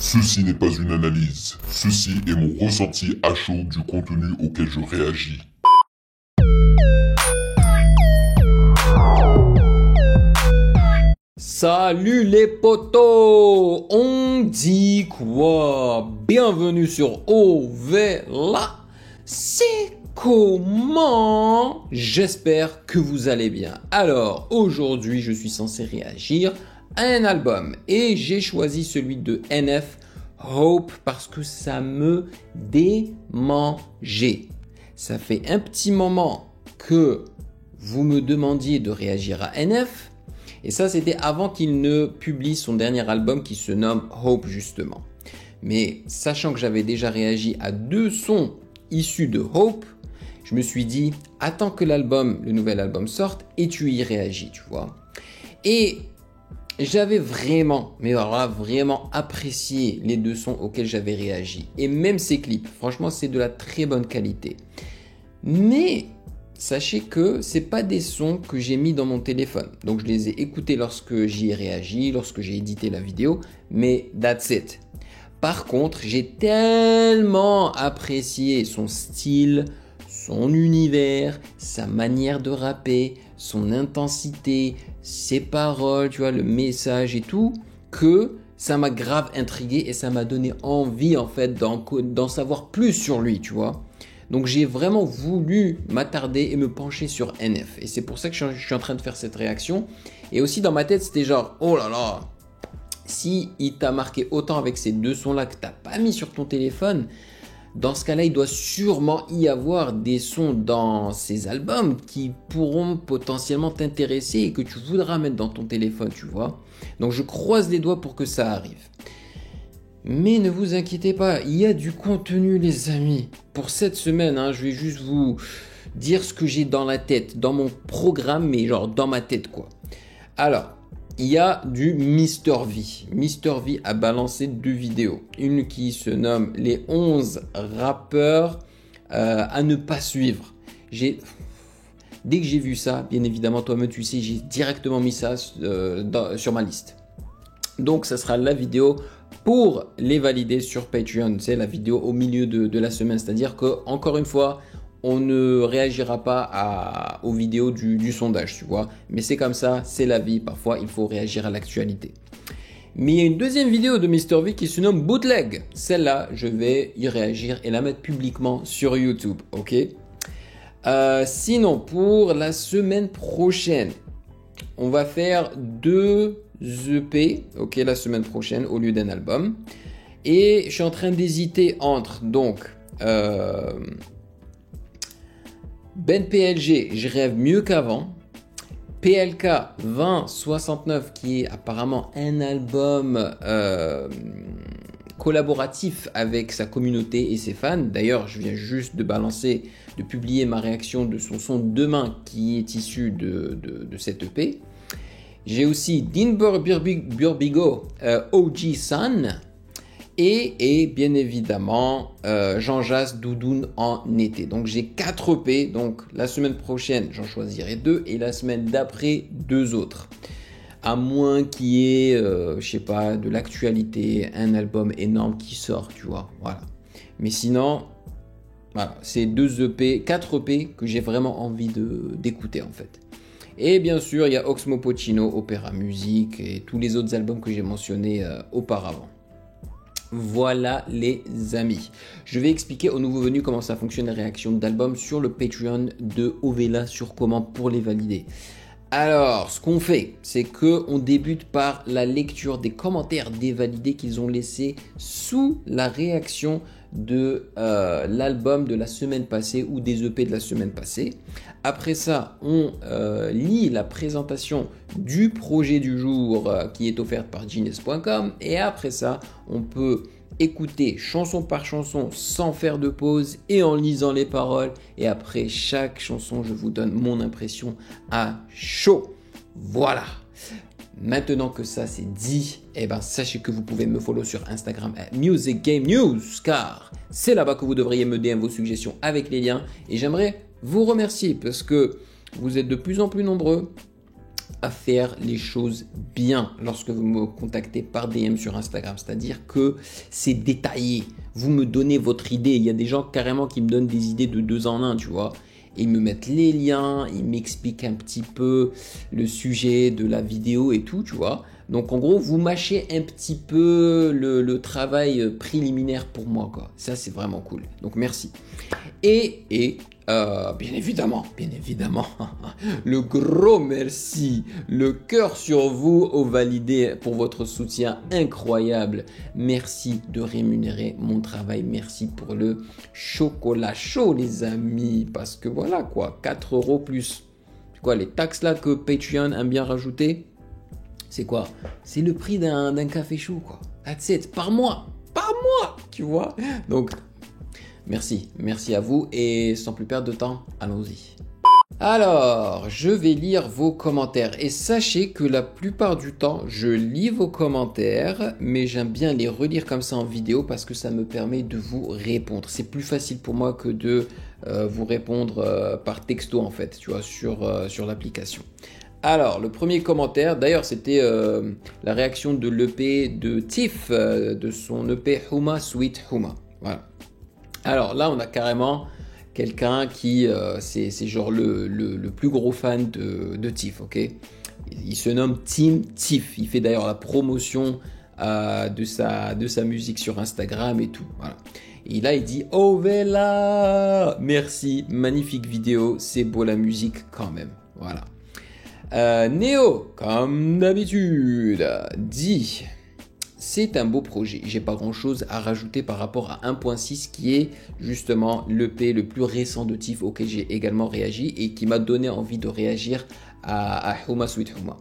Ceci n'est pas une analyse, ceci est mon ressenti à chaud du contenu auquel je réagis. Salut les potos, on dit quoi? Bienvenue sur Ovela. C'est comment? J'espère que vous allez bien. Alors aujourd'hui je suis censé réagir à un album et j'ai choisi celui de NF Hope parce que ça me démangeait. Ça fait un petit moment que vous me demandiez de réagir à NF. Et ça, c'était avant qu'il ne publie son dernier album qui se nomme Hope, justement. Mais sachant que j'avais déjà réagi à 2 sons issus de Hope, je me suis dit, attends que le nouvel album sorte et tu y réagis, tu vois. Et j'avais vraiment, mais alors là, vraiment apprécié les 2 sons auxquels j'avais réagi. Et même ces clips, franchement, c'est de la très bonne qualité. Mais sachez que c'est pas des sons que j'ai mis dans mon téléphone. Donc je les ai écoutés lorsque j'y ai réagi, lorsque j'ai édité la vidéo, mais that's it. Par contre, j'ai tellement apprécié son style, son univers, sa manière de rapper, son intensité, ses paroles, tu vois, le message et tout, que ça m'a grave intrigué et ça m'a donné envie en fait d'en savoir plus sur lui, tu vois. Donc j'ai vraiment voulu m'attarder et me pencher sur NF. Et c'est pour ça que je suis en train de faire cette réaction. Et aussi dans ma tête, c'était genre, oh là là, si il t'a marqué autant avec ces 2 sons-là que t'as pas mis sur ton téléphone, dans ce cas-là, il doit sûrement y avoir des sons dans ces albums qui pourront potentiellement t'intéresser et que tu voudras mettre dans ton téléphone, tu vois. Donc je croise les doigts pour que ça arrive. Mais ne vous inquiétez pas, il y a du contenu les amis. Pour cette semaine, je vais juste vous dire ce que j'ai dans la tête, dans mon programme, mais genre dans ma tête quoi. Alors, il y a du Mr V. Mr V a balancé 2 vidéos. Une qui se nomme les 11 rappeurs à ne pas suivre. Dès que j'ai vu ça, bien évidemment, toi-même tu sais, j'ai directement mis ça sur ma liste. Donc, ça sera la vidéo pour les valider sur Patreon. C'est la vidéo au milieu de la semaine. C'est-à-dire que, encore une fois, on ne réagira pas aux vidéos du sondage, tu vois. Mais c'est comme ça, c'est la vie. Parfois, il faut réagir à l'actualité. Mais il y a une deuxième vidéo de Mr V qui se nomme Bootleg. Celle-là, je vais y réagir et la mettre publiquement sur YouTube, ok? Sinon, pour la semaine prochaine, on va faire 2 EP, ok, la semaine prochaine au lieu d'un album. Et je suis en train d'hésiter entre donc Ben PLG, je rêve mieux qu'avant. PLK 2069 qui est apparemment un album collaboratif avec sa communauté et ses fans. D'ailleurs, je viens juste de publier ma réaction de son son Demain qui est issu de cette EP. J'ai aussi Dinbor Burbigo, OG San et bien évidemment Jean Jass Doudoune en été. Donc j'ai 4 EP, donc la semaine prochaine j'en choisirai 2 et la semaine d'après 2 autres. À moins qu'il y ait, je sais pas, de l'actualité, un album énorme qui sort, tu vois, voilà. Mais sinon, voilà, c'est 4 EP que j'ai vraiment envie d'écouter en fait. Et bien sûr, il y a Oxmo Puccino, Opéra Musique et tous les autres albums que j'ai mentionnés auparavant. Voilà les amis. Je vais expliquer aux nouveaux venus comment ça fonctionne la réaction d'albums sur le Patreon de Ovela sur comment pour les valider. Alors, ce qu'on fait, c'est qu'on débute par la lecture des commentaires des validés qu'ils ont laissés sous la réaction de l'album de la semaine passée ou des EP de la semaine passée. Après ça, on lit la présentation du projet du jour qui est offerte par Genius.com et après ça, on peut écouter chanson par chanson sans faire de pause et en lisant les paroles. Et après chaque chanson, je vous donne mon impression à chaud. Voilà. Maintenant que ça c'est dit, sachez que vous pouvez me follow sur Instagram @musicgamenews car c'est là-bas que vous devriez me DM vos suggestions avec les liens. Et j'aimerais vous remercier parce que vous êtes de plus en plus nombreux à faire les choses bien lorsque vous me contactez par DM sur Instagram. C'est-à-dire que c'est détaillé. Vous me donnez votre idée. Il y a des gens carrément qui me donnent des idées de 2 en 1, tu vois. Ils me mettent les liens, ils m'expliquent un petit peu le sujet de la vidéo et tout, tu vois. Donc en gros, vous mâchez un petit peu le travail préliminaire pour moi, quoi. Ça, c'est vraiment cool. Donc merci. Et bien évidemment, le gros merci, le cœur sur vous au validé pour votre soutien incroyable. Merci de rémunérer mon travail. Merci pour le chocolat chaud, les amis. Parce que voilà quoi, 4 € plus. Quoi, les taxes là que Patreon aime bien rajouter, c'est quoi? C'est le prix d'un café chaud, quoi. That's it, par mois, tu vois. Donc, merci à vous et sans plus perdre de temps, allons-y. Alors, je vais lire vos commentaires et sachez que la plupart du temps, je lis vos commentaires, mais j'aime bien les relire comme ça en vidéo parce que ça me permet de vous répondre. C'est plus facile pour moi que de vous répondre par texto en fait, tu vois, sur l'application. Alors, le premier commentaire, d'ailleurs, c'était la réaction de l'EP de Tiff, de son EP Huma Sweet Huma. Voilà. Alors là, on a carrément quelqu'un qui, c'est genre le plus gros fan de Tiff, ok? Il se nomme Team Tiff. Il fait d'ailleurs la promotion de sa musique sur Instagram et tout. Voilà. Et là, il dit « Oh Vela, merci, magnifique vidéo, c'est beau la musique quand même. » Voilà. Néo, comme d'habitude, dit « C'est un beau projet, j'ai pas grand chose à rajouter par rapport à 1.6 qui est justement l'EP le plus récent de Tiff auquel j'ai également réagi et qui m'a donné envie de réagir à Huma Sweet Huma,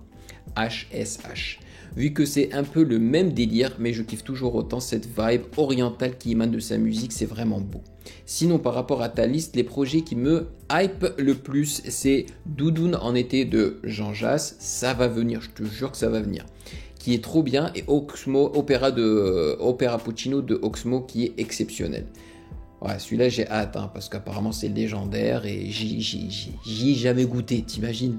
HSH. Vu que c'est un peu le même délire, mais je kiffe toujours autant cette vibe orientale qui émane de sa musique, c'est vraiment beau. Sinon, par rapport à ta liste, les projets qui me hype le plus, c'est Doudoune en été de Jean Jass, ça va venir, je te jure que ça va venir, qui est trop bien, et Oxmo, Opéra Puccino de Oxmo qui est exceptionnel. Ouais, celui-là j'ai hâte, hein, parce qu'apparemment c'est légendaire et j'y ai jamais goûté, t'imagines?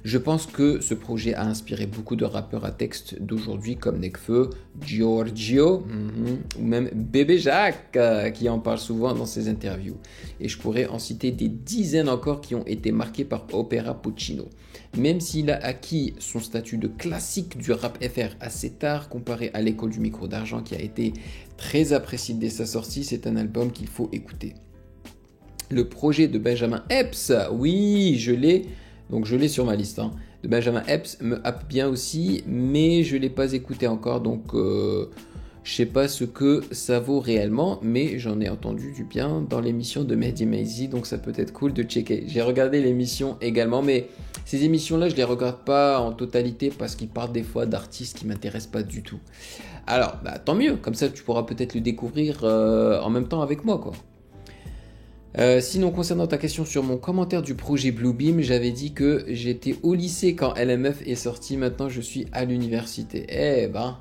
Je pense que ce projet a inspiré beaucoup de rappeurs à texte d'aujourd'hui comme Nekfeu, Giorgio ou même Bébé Jacques qui en parle souvent dans ses interviews. Et je pourrais en citer des dizaines encore qui ont été marqués par Opéra Puccino. Même s'il a acquis son statut de classique du rap FR assez tard comparé à l'école du micro d'argent qui a été très apprécié dès sa sortie, c'est un album qu'il faut écouter. Le projet de Benjamin Epps, oui, je l'ai sur ma liste, hein, de Benjamin Epps me happe bien aussi, mais je ne l'ai pas écouté encore, donc je sais pas ce que ça vaut réellement, mais j'en ai entendu du bien dans l'émission de Mehdi Maizi, donc ça peut être cool de checker. J'ai regardé l'émission également, mais ces émissions-là, je les regarde pas en totalité parce qu'ils parlent des fois d'artistes qui m'intéressent pas du tout. Alors, bah, tant mieux, comme ça tu pourras peut-être le découvrir en même temps avec moi, quoi. Sinon, concernant ta question sur mon commentaire du projet Bluebeam, j'avais dit que j'étais au lycée quand LMF est sorti, maintenant je suis à l'université. Eh ben,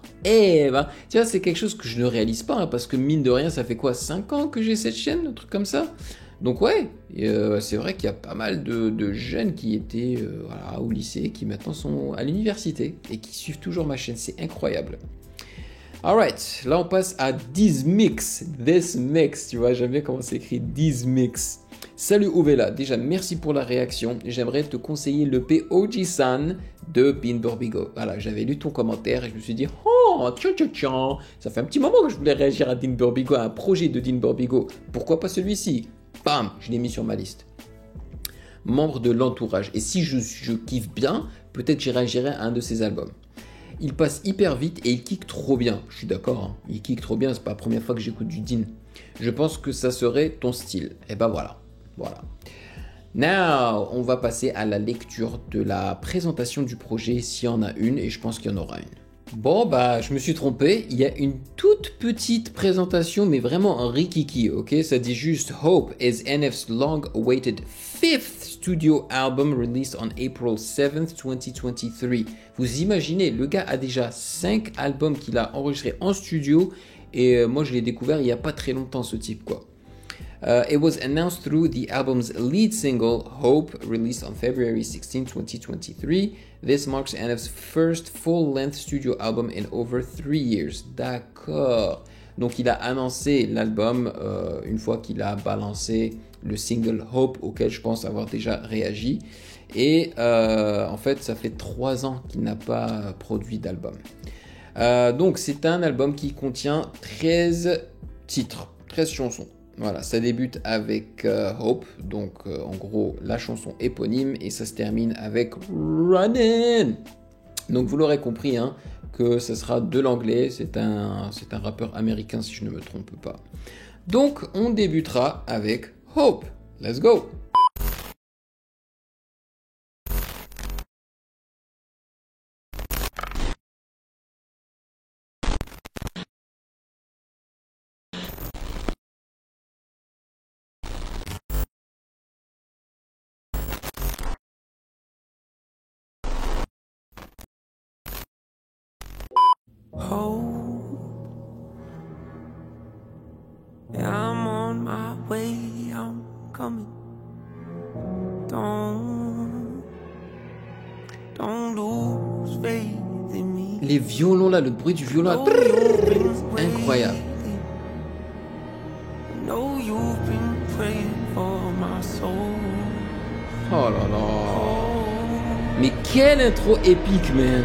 tu vois, c'est quelque chose que je ne réalise pas, hein, parce que mine de rien, ça fait quoi, 5 ans que j'ai cette chaîne, un truc comme ça. Donc ouais, c'est vrai qu'il y a pas mal de jeunes qui étaient voilà, au lycée, qui maintenant sont à l'université, et qui suivent toujours ma chaîne, c'est incroyable. Alright, là on passe à This Mix, tu vois, j'aime bien comment c'est écrit, This Mix. Salut Ovela, déjà merci pour la réaction, j'aimerais te conseiller l'EP Oji-san de Bean Burbigo. Voilà, j'avais lu ton commentaire et je me suis dit, oh, tiens, ça fait un petit moment que je voulais réagir à Dean Burbigo, à un projet de Dean Burbigo, pourquoi pas celui-ci? Bam, je l'ai mis sur ma liste. Membre de l'entourage, et si je kiffe bien, peut-être j'y réagirai à un de ses albums. Il passe hyper vite et il kick trop bien. Je suis d'accord, hein. Il kick trop bien, c'est pas la première fois que j'écoute du Dean. Je pense que ça serait ton style. Et ben voilà. Now, on va passer à la lecture de la présentation du projet, s'il y en a une, et je pense qu'il y en aura une. Bon, bah, je me suis trompé. Il y a une toute petite présentation, mais vraiment un rikiki, ok? Ça dit juste « Hope is NF's long-awaited 5th studio album released on April 7th, 2023. » Vous imaginez, le gars a déjà 5 albums qu'il a enregistrés en studio, et moi, je l'ai découvert il n'y a pas très longtemps, ce type, quoi. It was announced through the album's lead single, Hope, released on February 16, 2023. This marks NF's first full-length studio album in over 3 years. D'accord. Donc il a annoncé l'album une fois qu'il a balancé le single Hope, auquel je pense avoir déjà réagi. Et en fait, ça fait 3 ans qu'il n'a pas produit d'album. Donc c'est un album qui contient 13 titres, 13 chansons. Voilà, ça débute avec Hope, donc en gros la chanson éponyme, et ça se termine avec Runnin'. Donc vous l'aurez compris, hein, que ça sera de l'anglais, c'est un rappeur américain si je ne me trompe pas. Donc on débutera avec Hope. Let's go! Hope, yeah, I'm on my way, I'm coming. Don't lose faith in me. Les violons là, le bruit du violon, incroyable. Know you've been praying for my soul. Oh là là. Mais quelle intro épique, man.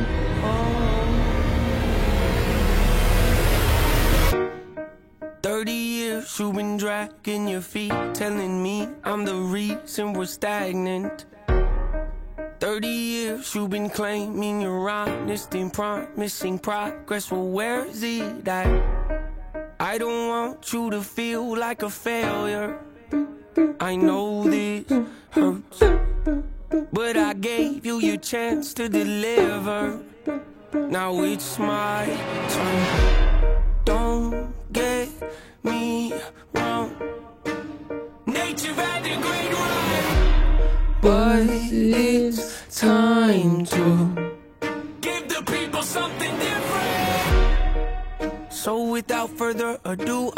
30 years you've been dragging your feet, telling me I'm the reason we're stagnant. 30 years you've been claiming you're honest and promising progress, well where's it at? I don't want you to feel like a failure. I know this hurts, but I gave you your chance to deliver. Now it's my turn. Don't get me wrong, nature had a great run, but it's time to give the people something different. So without further ado,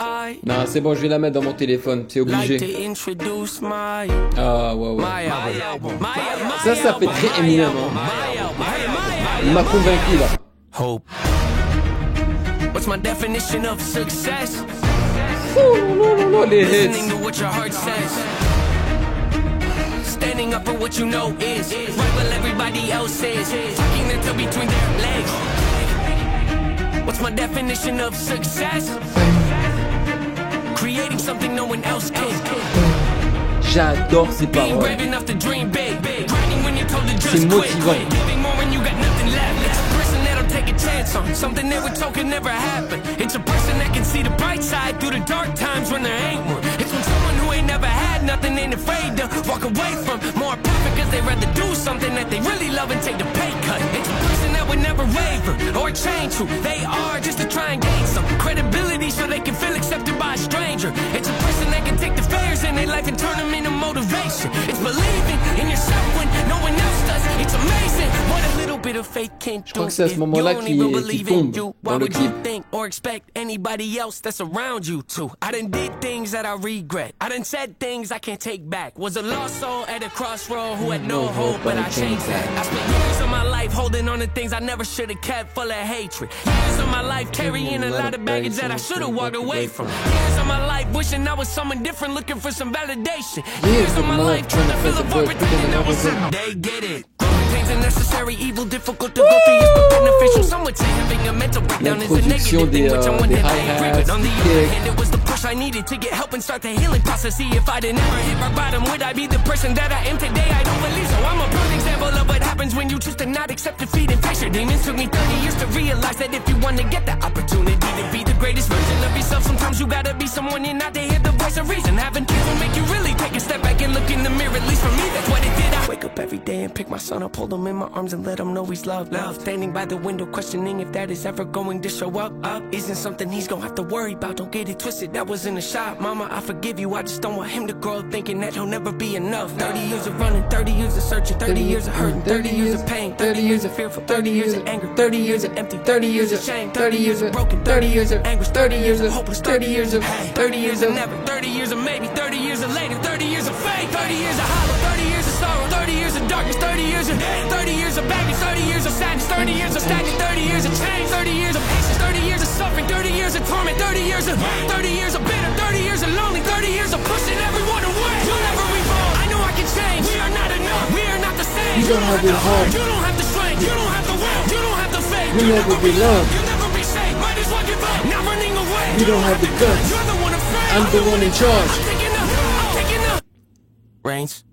Non, c'est bon, je vais la mettre dans mon téléphone, c'est obligé. like to introduce my Ah ouais, ouais. album. Ça fait très Eminem, hein. Il m'a convaincu là. Hope. What's my definition of success? Les Listening hits. to what your heart says. Standing up for what you know is right while everybody else is tucking their toe between their legs. What's my definition of success? Creating something no one else can. J'adore ces Being paroles. brave enough to dream big. Grinding when you're told to just C'est quit. motivant. Giving more when you got nothing left. It's a person that'll take a chance on something they were told could never happen. It's a person that can see the bright side through the dark times when there ain't one. It's when someone who ain't never had nothing ain't afraid to walk away from more profit because they'd rather do something that they really love and take the pay cut. It's a person that would never waver or change who they are just to try and gain some credibility so they can feel accepted by a stranger. It's a person that can take the failures in their life and turn them into motivation. It's believing in yourself when no one else does. It's amazing what a little bit of faith can do. crois que c'est à ce moment-là qu'il tombe dans le clip. Think or expect anybody else that's around you to. I done did things that I regret. I done said things I can't take back. Was a lost soul at a crossroad who had no hope, but I changed that. I spent years of my life holding on to things I never should have kept, full of hatred. Years of my life carrying a lot of baggage that I should have walked away from. Years of my life wishing I was someone different, looking for some validation. Years of my life trying to fill a void, pretending I was it. They get it. Pain's a necessary evil, difficult to go through, yes, but beneficial. Some would say having a mental breakdown is a negative thing, which I wonder they agree. But on the other hand, it was the push I needed to get help and start the healing process. See, if I'd never hit my bottom, would I be the person that I am today? I don't believe so. I'm a perfect example of what happens when you choose to not accept defeat and face your demons. Took me 30 years to realize that if you want to get the opportunity to be the greatest version of yourself, sometimes you gotta be someone you're not to hear the voice of reason. Having kids will make you really take a step back and look in the mirror. At least for me, that's what it did. I wake up every day and pick my son up, hold him in my arms and let him know he's loved. Standing by the window, questioning if that is ever going to show up. Isn't something he's gonna have to worry about. Don't get it twisted, that was in a shot. Mama, I forgive you, I just don't want him to grow up thinking that he'll never be enough. 30 years of running, 30 years of searching, 30 years of hurting, 30 years of pain, 30 years of fearful, 30 years of anger, 30 years of empty, 30 years of shame, 30 years of broken, 30 years of anguish, 30 years of hopeless, 30 years of 30 years of never, 30 years of maybe, 30 30 years of hollow, 30 years of sorrow, 30 years of darkness, 30 years of 30 years of baggage, 30 years of sadness, 30 years of stagnant, 30 years of change, 30 years of patience, 30 years of suffering, 30 years of torment, 30 years of bitter, 30 years of lonely, 30 years of pushing everyone away. You'll never reborn. I know I can change. We are not enough. We are not the same. You don't have the heart. You don't have the strength. You don't have the will. You don't have the faith. You'll never be loved. You'll never be safe. Might as well give up. Not running away. You don't have the guts. You're the one afraid. I'm the one in charge. I'm taking up. I'm taking up. Reigns.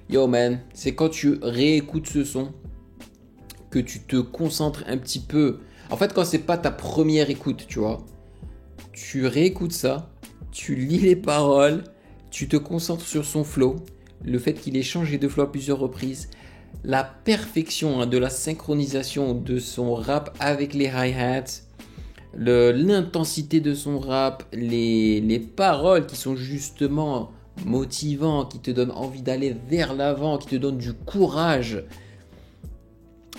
Yo man, c'est quand tu réécoutes ce son que tu te concentres un petit peu. En fait, quand c'est pas ta première écoute, tu vois, tu réécoutes ça, tu lis les paroles, tu te concentres sur son flow, le fait qu'il ait changé de flow à plusieurs reprises, la perfection de la synchronisation de son rap avec les hi-hats, l'intensité de son rap, les paroles qui sont justement motivants, qui te donnent envie d'aller vers l'avant, qui te donnent du courage.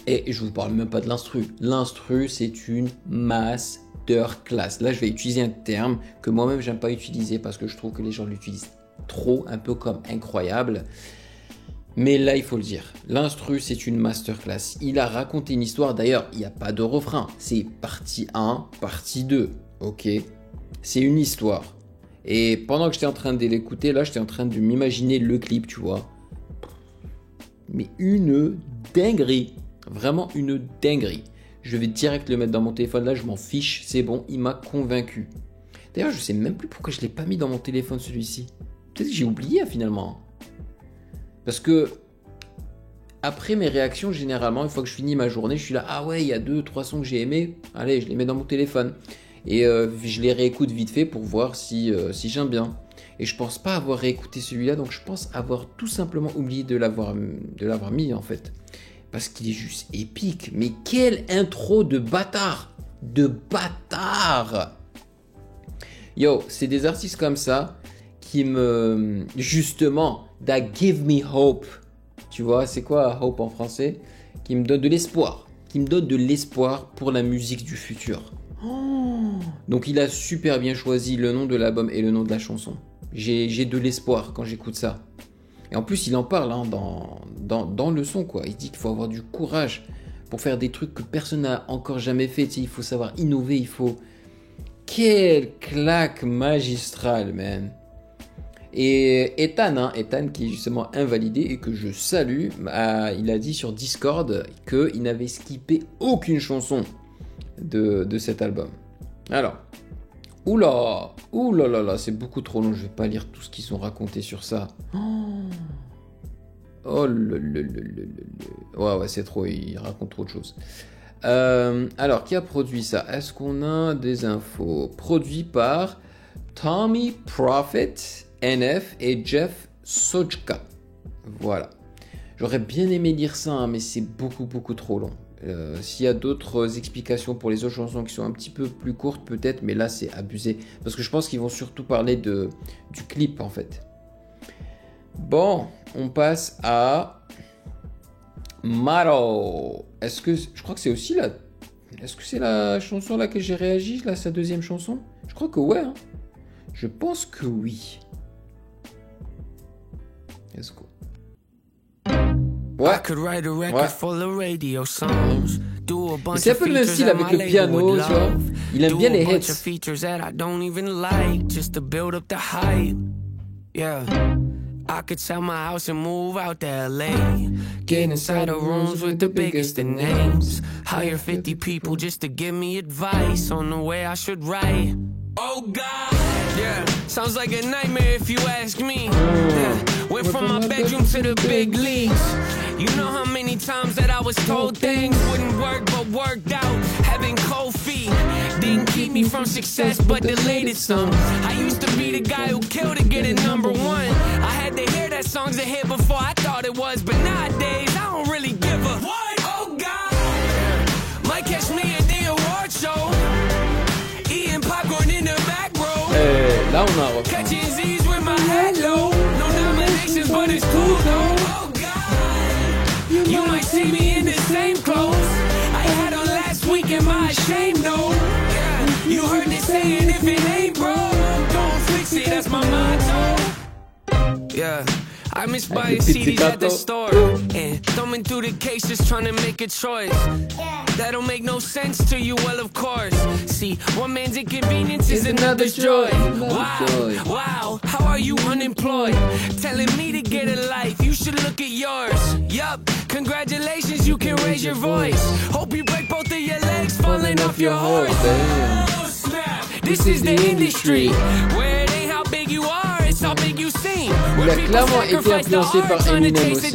Et je vous parle même pas de l'instru. L'instru, c'est une masterclass. Là, je vais utiliser un terme que moi-même, j'aime pas utiliser parce que je trouve que les gens l'utilisent trop, un peu comme incroyable. Mais là, il faut le dire. L'instru, c'est une masterclass. Il a raconté une histoire. D'ailleurs, il n'y a pas de refrain. C'est partie 1, partie 2. Ok ? C'est une histoire. Et pendant que j'étais en train de l'écouter, là, j'étais en train de m'imaginer le clip, tu vois. Mais une dinguerie. Vraiment une dinguerie. Je vais direct le mettre dans mon téléphone. Là, je m'en fiche. C'est bon, il m'a convaincu. D'ailleurs, je sais même plus pourquoi je ne l'ai pas mis dans mon téléphone, celui-ci. Peut-être que j'ai oublié, finalement. Parce que, après mes réactions, généralement, une fois que je finis ma journée, je suis là, ah ouais, il y a 2-3 sons que j'ai aimés. Allez, je les mets dans mon téléphone. Et je les réécoute vite fait pour voir si j'aime bien. Et je pense pas avoir réécouté celui-là, donc je pense avoir tout simplement oublié de l'avoir mis, en fait. Parce qu'il est juste épique. Mais quelle intro de bâtard! De bâtard! Yo, c'est des artistes comme ça qui me... Justement, that give me hope. Tu vois, c'est quoi hope en français? Qui me donne de l'espoir. Qui me donne de l'espoir pour la musique du futur. Oh. Donc il a super bien choisi le nom de l'album et le nom de la chanson. J'ai de l'espoir quand j'écoute ça. Et en plus, il en parle hein, dans le son, quoi. Il dit qu'il faut avoir du courage pour faire des trucs que personne n'a encore jamais fait. Tu sais, il faut savoir innover, il faut... Quelle claque magistrale, man. Et Ethan qui est justement invalidé et que je salue, il a dit sur Discord qu'il n'avait skippé aucune chanson de cet album. Alors, oula, c'est beaucoup trop long, je vais pas lire tout ce qu'ils ont raconté sur ça. Oh ouais, c'est trop, il raconte trop de choses. Alors, qui a produit ça? Est-ce qu'on a des infos? Produit par Tommy Prophet, NF et Jeff Sojka. Voilà. J'aurais bien aimé lire ça, hein, mais c'est beaucoup trop long. S'il y a d'autres explications pour les autres chansons qui sont un petit peu plus courtes peut-être, mais là c'est abusé. Parce que je pense qu'ils vont surtout parler du clip en fait. Bon, on passe à Maro. Je crois que c'est aussi la... Est-ce que c'est la chanson à laquelle j'ai réagi, là, sa deuxième chanson? Je crois que ouais. Hein. Je pense que oui. Let's go. Ouais. Ouais. C'est un peu le même style avec le piano, tu vois. Il aime bien les hits. I could sell my house and move out to LA. Get inside the rooms with the biggest of names. Hire 50 people just to give me advice on the way I should write. Oh God, yeah, sounds like a nightmare if you ask me. Yeah. Went from my bedroom to the big leagues. You know how many times that I was told things wouldn't work but worked out. Having cold feet didn't keep me from success but delayed it some. I used to be the guy who killed to get it number one. I had to hear that song's a hit before I thought it was, but nowadays I don't really give a what? Oh God, might catch me at the award show. Eating popcorn in the back row. Là on a catching Z's with my head low. No nominations but it's cool though. Oh God, you might see me in the same clothes I had on last week. Am I ashamed? No. Yeah, you heard they saying if it ain't broke, don't fix it. That's my motto. Yeah. I miss buying CDs at the store and thumbing through the cases trying to make a choice. That don't make no sense to you, well of course. See, one man's inconvenience is another's joy. Wow, how are you unemployed? Telling me to get a life, you should look at yours. Yup, congratulations, you can raise your voice. Hope you break both of your legs falling off your horse. Oh, snap, this is the industry where it ain't how big you are, it's how big you seem. Il a clairement été influencé par Eminem aussi.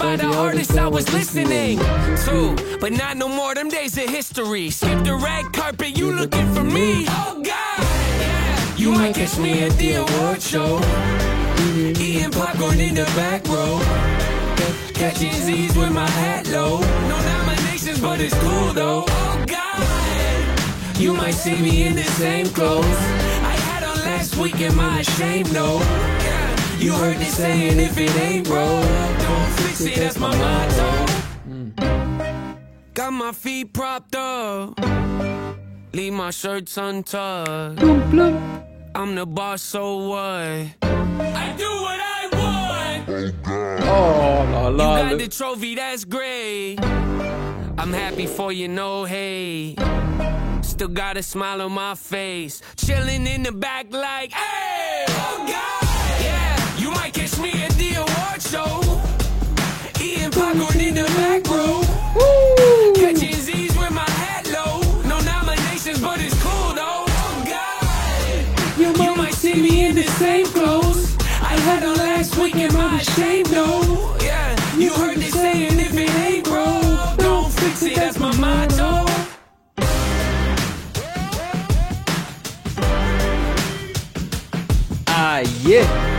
By the artist I was listening to, but not no more. Them days of history. Skip the red carpet, you looking for me? Oh God, yeah. You might catch me at the award show, eating popcorn in the back row, catching Z's with my hat low. No nominations, but it's cool though. Oh God, you might see me in the same clothes I had on last week. Am I ashamed? No. You heard they saying if it ain't broke, don't fix it, that's my motto. Got my feet propped up, leave my shirts untucked. I'm the boss, so what? I do what I want. Oh la la. You got the trophy, that's great. I'm happy for you, no hate. Still got a smile on my face, chilling in the back like, hey, oh God. You might catch me at the award show, eating popcorn in the back row, catching Z's with my hat low. No nominations, but it's cool though. Oh God, you might see me in the same clothes I had on last week. Am I ashamed? No. Yeah, you heard they saying if it ain't broke, don't fix it. That's my motto. Ah yeah.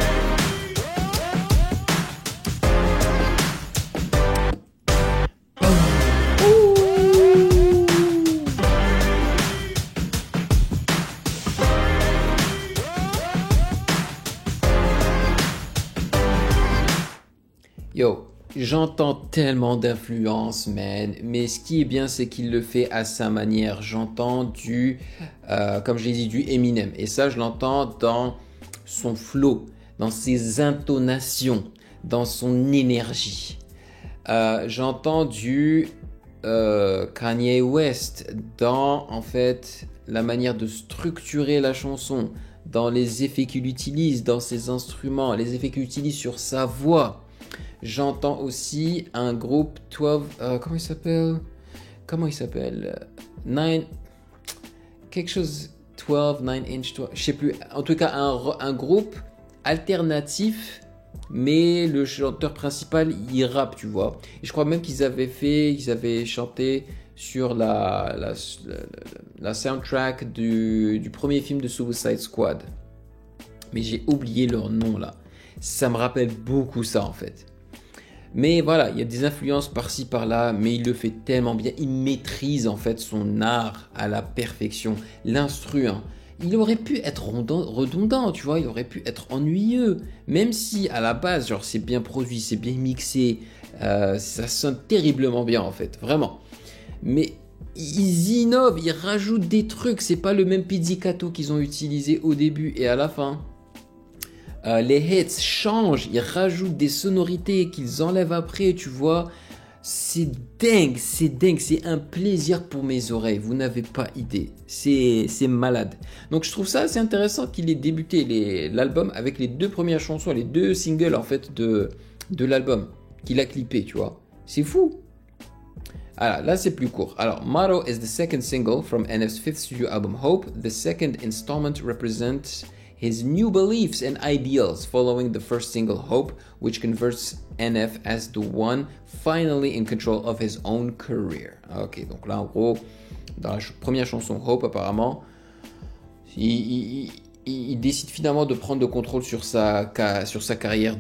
Yo, j'entends tellement d'influence, man. Mais ce qui est bien, c'est qu'il le fait à sa manière. J'entends comme je l'ai dit, du Eminem. Et ça, je l'entends dans son flow, dans ses intonations, dans son énergie. J'entends du Kanye West dans, en fait, la manière de structurer la chanson, dans les effets qu'il utilise, dans ses instruments, les effets qu'il utilise sur sa voix. J'entends aussi un groupe 12, comment il s'appelle 9, quelque chose, 12, 9 inch, 12, je sais plus, en tout cas un groupe alternatif, mais le chanteur principal il rappe, tu vois. Et je crois même qu'ils avaient chanté sur la soundtrack du premier film de Suicide Squad, mais j'ai oublié leur nom là. Ça me rappelle beaucoup ça en fait. Mais voilà, il y a des influences par-ci par-là, mais il le fait tellement bien. Il maîtrise en fait son art à la perfection. L'instru, hein. Il aurait pu être redondant, tu vois, il aurait pu être ennuyeux. Même si à la base, genre c'est bien produit, c'est bien mixé, ça sonne terriblement bien en fait, vraiment. Mais ils innovent, ils rajoutent des trucs. C'est pas le même pizzicato qu'ils ont utilisé au début et à la fin. Les hits changent, ils rajoutent des sonorités qu'ils enlèvent après, tu vois. C'est dingue, c'est un plaisir pour mes oreilles, vous n'avez pas idée. C'est malade. Donc je trouve ça assez intéressant qu'il ait débuté l'album avec les deux premières chansons, les deux singles en fait de l'album qu'il a clippé, tu vois. C'est fou. Alors là c'est plus court. Alors Motto is the second single from NF's fifth studio album Hope. The second installment represents his new beliefs and ideals following the first single Hope, which converts NF as the one finally in control of his own career. Ok, donc là en gros, dans la première chanson Hope apparemment, il décide finalement de prendre le contrôle sur sa carrière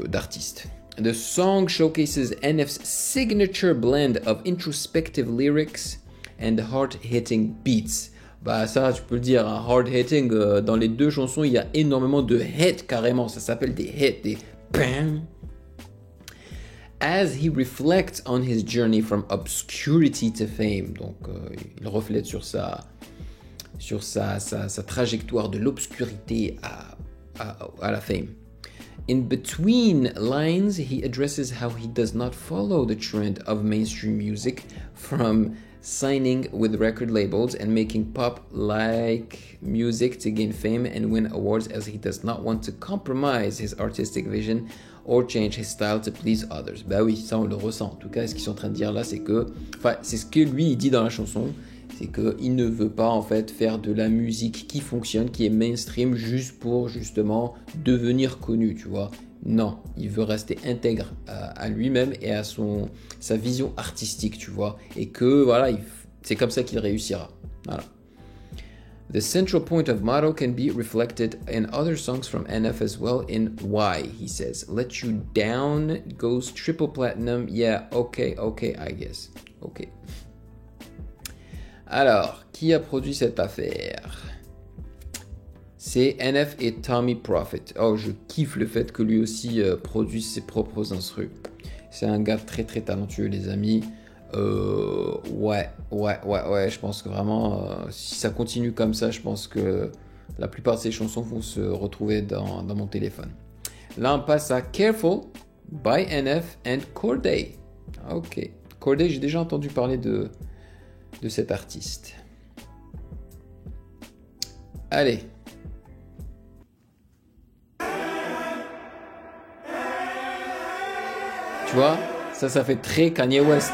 d'artiste. The song showcases NF's signature blend of introspective lyrics and hard-hitting beats. Bah ça tu peux le dire, hein, hard-hitting, dans les deux chansons il y a énormément de hits carrément, ça s'appelle des hits, des bang. as he reflects on his journey from obscurity to fame. Donc, il reflète sur sa trajectoire de l'obscurité à la fame. In between lines, he addresses how he does not follow the trend of mainstream music from signing with record labels and making pop-like music to gain fame and win awards, as he does not want to compromise his artistic vision or change his style to please others. Bah oui, ça on le ressent. En tout cas, ce qu'ils sont en train de dire là, c'est que... Enfin, c'est ce que lui, il dit dans la chanson, c'est qu'il ne veut pas en fait faire de la musique qui fonctionne, qui est mainstream, juste pour justement devenir connu, tu vois. Non, il veut rester intègre à lui-même et à sa vision artistique, tu vois. Et que voilà, c'est comme ça qu'il réussira. Voilà. The central point of motto can be reflected in other songs from NF as well in Why, he says. Let You Down goes triple platinum. Yeah, okay, I guess. Okay. Alors, qui a produit cette affaire? C'est NF et Tommy Prophet. Oh, je kiffe le fait que lui aussi produise ses propres instrus. C'est un gars très très talentueux, les amis. Ouais, je pense que vraiment, si ça continue comme ça, je pense que la plupart de ces chansons vont se retrouver dans mon téléphone. Là, on passe à Careful by NF and Corday. Ok. Corday, j'ai déjà entendu parler de cet artiste. Allez. Tu vois, ça fait très Kanye West.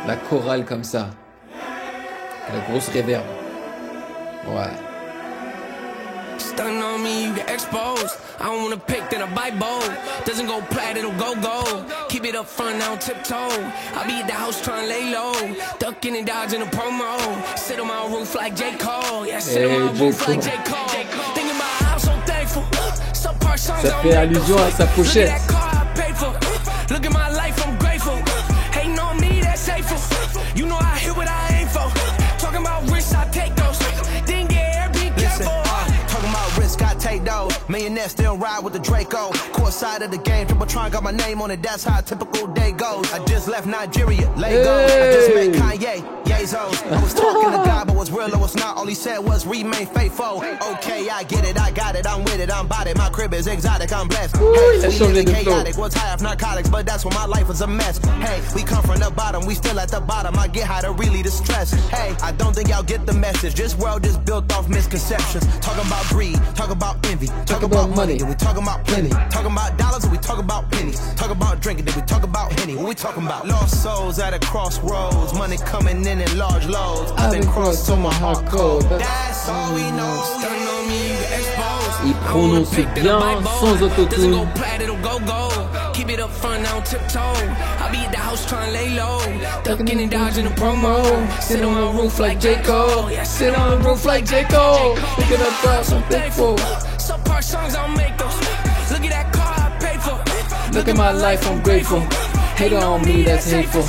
La chorale comme ça. La grosse réverb. Ouais. Stun on me, you get exposed. I don't wanna pick, then I bite bold. Doesn't go plat, it'll go gold. Keep it up front, now tiptoe. I'll be at the house trying to lay low. Ducking and dodging a promo. Sit on my roof like J. Cole. Yeah, sit on my roof like J. Cole. Thinking about how I'm so thankful. Ça fait allusion à sa pochette. Look at my life, I'm grateful. Hating on me, that's safer. You know I hit what I aim for. Talking about risks, I take those. Didn't get here, be careful. Talking about risk, I take those. Millionaire still ride with the Draco. Court side of the game, Tributron got my name on it. That's how a typical day goes. I just left Nigeria, Lagos. I just met Kanye, Yazos. I was talking to God, but was real or was not. All he said was remain faithful. Okay, I get it, I got it, I'm with it, I'm about it. My crib is exotic, I'm blessed. Hey, we living chaotic, was high off narcotics, but that's when my life was a mess. Hey, we come from the bottom, we still at the bottom. I get high to really distress. Hey, I don't think y'all get the message. This world is built off misconceptions. Talking about greed, talk about envy, talk about money, then we talking about plenty. Talking about dollars, then we talk about pennies. Talk about drinking, then we talk about Henny. What we talking about? Lost souls at a crossroads, money coming in large loads. I've been crossed on my heart code. That's all we know. Il prononce bien sans autotune. Keep it up front, now tiptoe. I'll be at the house trying to lay low. Ducking and dodging a promo. Sit on my roof like J. Cole. Yeah, sit on the roof like J. Cole. Thinking of us, I'm thankful. Some part songs I'll make those. Look at that car I paid for. Look at my life, I'm grateful. Hate on me, that's hateful.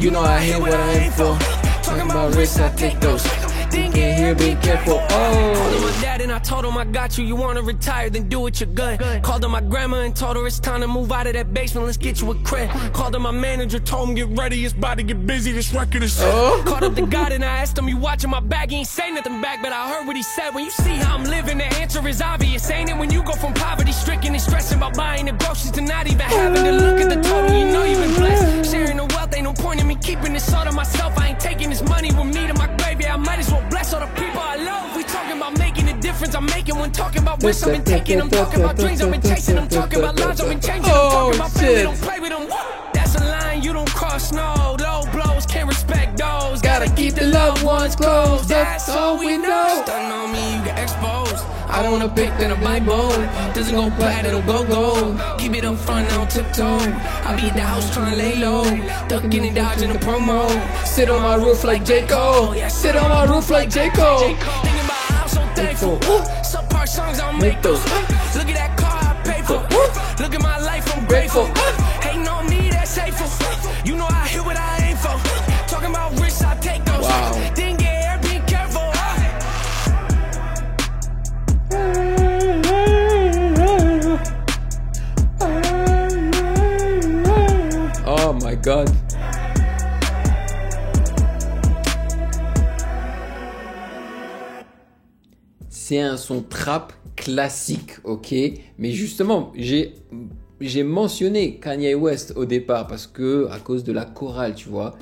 You know I hate what I aim for. Talking about risks, I take those. Didn't get here, be careful. Oh. Called him my dad and I told him I got you. You wanna retire, then do what you're good. Called him my grandma and told her it's time to move out of that basement. Let's get you a crib. Called him my manager, told him get ready, it's about to get busy. This record is. Called up the God and I asked him, you watching my back? He ain't say nothing back, but I heard what he said. When you see how I'm living, the answer is obvious, ain't it? When you go from poverty stricken and stressing about buying the groceries to not even having to look at the total, you know you've been blessed. Sharing the wealth ain't no point in me keeping this all to myself. I ain't taking this money with me to my grave. Yeah, I might as well bless all the people I love. We talking about making a difference I'm making when talking about risks I've been taking. I'm talking about dreams I've been chasing. I'm talking about lives I've been changing. I'm talking about family, don't play with them. That's a line you don't cross, no. Low blows, can't respect those. Gotta keep the loved ones close. That's all we know. Stun on me, you get exposed. I don't wanna pick, then I bite bold. Doesn't go plat, it'll go gold. Keep it up front, now tiptoe. I'll be at the house trying to lay low. Ducking and dodging a promo. Sit on my roof like J. Cole. Yeah, sit on my roof like J. Cole. Thinking about how I'm so thankful. Some part songs I'll make those. Look at that car I paid for. Look at my life, I'm grateful. Hating on me, that's hateful. You know I hit what I aim for. Talking about risks, I take those. Didn't get here, be careful. god. C'est un son trap classique, ok? Mais justement, j'ai mentionné Kanye West au départ parce que à cause de la chorale, tu vois.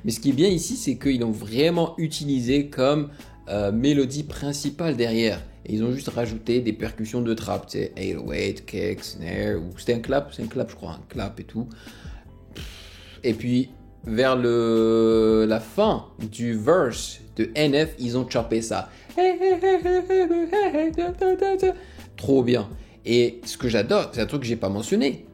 Mais ce qui est bien ici, c'est qu'ils l'ont vraiment utilisé comme mélodie principale derrière. Et ils ont juste rajouté des percussions de trap, tu sais, 808, kick, snare, ou c'était un clap, je crois, un clap et tout. Et puis, vers la fin du verse de NF, ils ont choppé ça. Trop bien. Et ce que j'adore, c'est un truc que j'ai pas mentionné.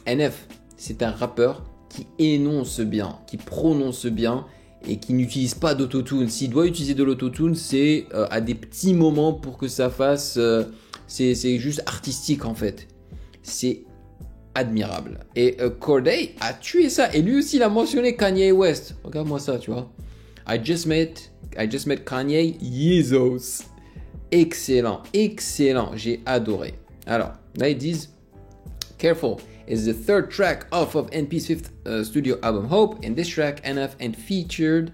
NF, c'est un rappeur qui énonce bien, qui prononce bien et qui n'utilise pas d'autotune. S'il doit utiliser de l'autotune, c'est à des petits moments pour que ça fasse... c'est juste artistique en fait. C'est admirable. Et Cordae a tué ça. Et lui aussi, il a mentionné Kanye West. Regarde-moi ça, tu vois. I just met Kanye Yeezos. Excellent, excellent. J'ai adoré. Alors, là, ils disent... Careful is the third track off of NP's fifth studio album Hope. In this track, NF featured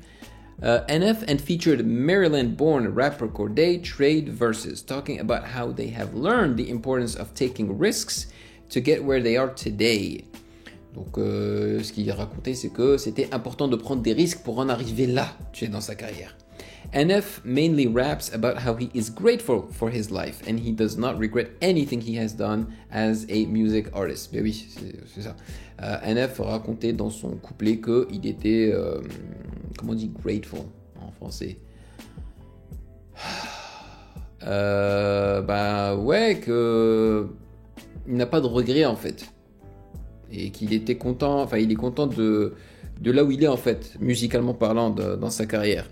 Maryland-born rapper Cordae trade verses, talking about how they have learned the importance of taking risks to get where they are today. Donc, ce qu'il racontait, c'est que c'était important de prendre des risques pour en arriver là, tu sais, dans sa carrière. NF mainly raps about how he is grateful for his life and he does not regret anything he has done as a music artist. Mais oui, c'est ça. NF racontait dans son couplet qu'il était, comment on dit grateful en français? Ouais, que il n'a pas de regrets en fait. Et qu'il était content, enfin il est content de là où il est en fait, musicalement parlant dans sa carrière.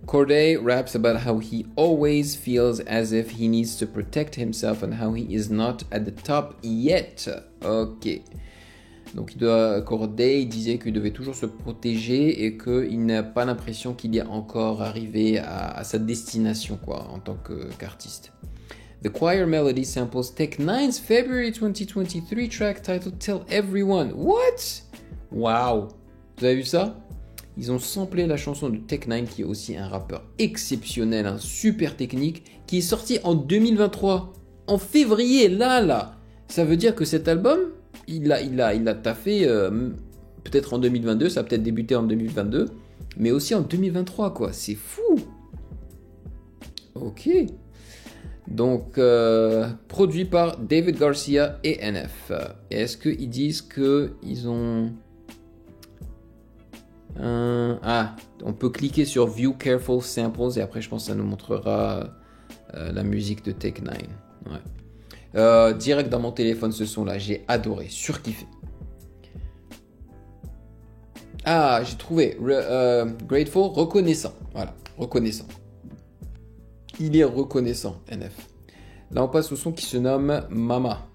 Cordae raps about how he always feels as if he needs to protect himself and how he is not at the top yet. Ok. Donc Cordae disait qu'il devait toujours se protéger et qu'il n'a pas l'impression qu'il est encore arrivé à sa destination quoi, en tant qu'artiste. The choir melody samples Tech-Nine's February 2023 track titled Tell Everyone. What? Wow. Vous avez vu ça? Ils ont samplé la chanson de Tech-Nine, qui est aussi un rappeur exceptionnel, un super technique, qui est sorti en 2023, en février, là. Ça veut dire que cet album, il a taffé peut-être en 2022, ça a peut-être débuté en 2022, mais aussi en 2023, quoi. C'est fou. Ok. Donc, produit par David Garcia et NF. Et est-ce qu'ils disent qu'ils ont... on peut cliquer sur View Careful Samples et après je pense que ça nous montrera la musique de Tech-Nine. Ouais. Direct dans mon téléphone ce son là, j'ai adoré, surkiffé. Ah, j'ai trouvé Grateful, reconnaissant. Voilà, reconnaissant. Il est reconnaissant, NF. Là on passe au son qui se nomme Mama.